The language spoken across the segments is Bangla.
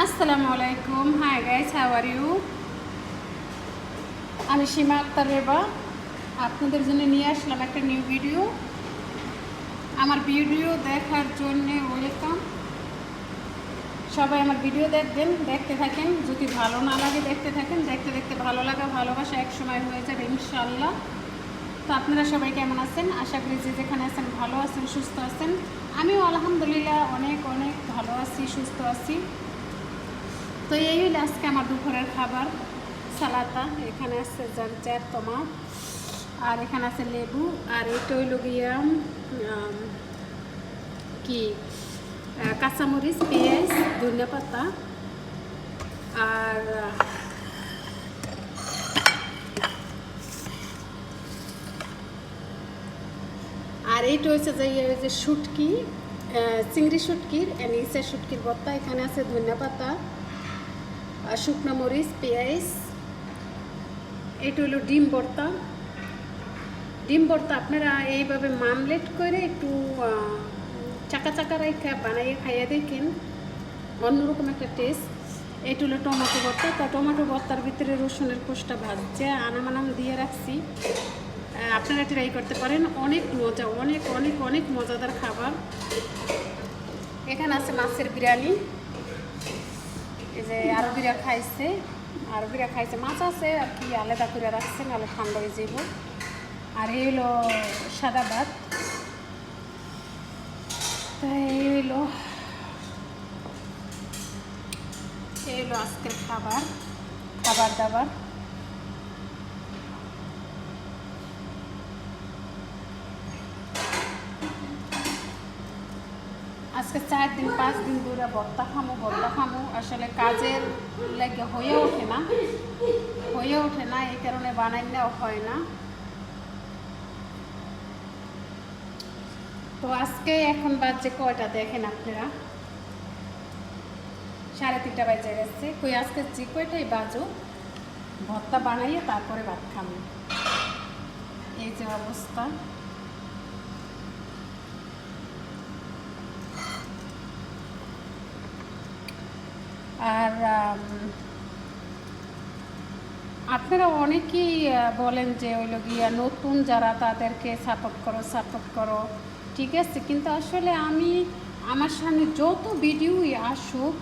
আসসালামু আলাইকুম। Hi guys, how are you? আমি সীমা আক্তার রেবা আপনাদের জন্য নিয়ে আসলাম একটা নিউ ভিডিও। আমার ভিডিও দেখার জন্য ওয়েলকাম। সবাই আমার ভিডিও দেখবেন, দেখতে থাকেন। যদি ভালো না লাগে দেখতে থাকেন, দেখতে দেখতে ভালো লাগা ভালোবাসা এক সময় হয়ে যাবে ইনশাআল্লাহ। তো আপনারা সবাই কেমন আছেন? আশা করি যে যেখানে আছেন ভালো আছেন, সুস্থ আছেন। আমিও আলহামদুলিল্লাহ অনেক অনেক ভালো আছি, সুস্থ আছি। তো এই হইলে আজকে আমার দুপুরের খাবার সালাতা। এখানে আছে জারজার টমাট, আর এখানে আছে লেবু, আর এটা হইল গিয়া কি কাঁচামরিচ, পেঁয়াজ, ধনিয়া পাতা, আর আর এইটা হচ্ছে যে শুটকি, চিংড়ি শুটকির নিচে শুটকির ভর্তা। এখানে আছে ধনিয়া পাতা, শুকনো মরিচ, পেঁয়াজ। এটা হলো ডিম ভর্তা। ডিম ভর্তা আপনারা এইভাবে মামলেট করে একটু চাকা চাকা রেখে বানাইয়ে খাইয়ে দেখেন, অন্যরকম একটা টেস্ট। এটা হলো টমেটো ভর্তা। তা টমেটো ভর্তার ভিতরে রসুনের কোষটা ভাজছে আনাম দিয়ে রাখছি। আপনারা ট্রাই করতে পারেন, অনেক মজা, অনেক অনেক অনেক মজাদার খাবার। এখানে আছে মাছের বিরিয়ানি। এই যে আরবিরা খাইছে, মাছ আছে আর কি আলাদা করে রাখছেন, আলো ঠান্ডা হয়ে যাব। আর এই হলো সাদা ভাত। তাই এই হলো আজকের খাবার দাবার। আজকে 4 দিন 5 দিন ধরে ভর্তা খামো। আসলে কাজের লাগে হয়ে ওঠে না, এই কারণে বানাইলেও হয় না। তো আজকে এখন বাজে কয়টা দেখেন আপনারা, 3:30 বাজে গেছে। কই আজকে যে কয়টাই বাজো, ভর্তা বানাইয়ে তারপরে ভাত খাবো। এই যে অবস্থা। আর আপনারা অনেকেই বলেন যে ওইলো গিয়া নতুন যারা তাদেরকে সাপোর্ট করো, ঠিক আছে। কিন্তু আসলে আমি আমার সামনে যত ভিডিওই আসুক,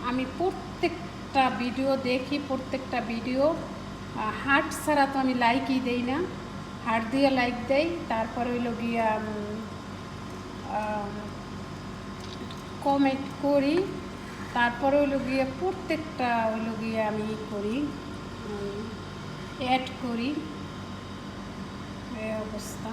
আমি প্রত্যেকটা ভিডিও দেখি, প্রত্যেকটা ভিডিও হার্ট ছাড়া তো আমি লাইকই দেই না। হার্ট দিয়ে লাইক দেই, তারপরে হইল গিয়া কমেন্ট করি, তারপরে হইলো গিয়ে প্রত্যেকটা হইলো গিয়ে আমি করি, অ্যাড করি। এই অবস্থা।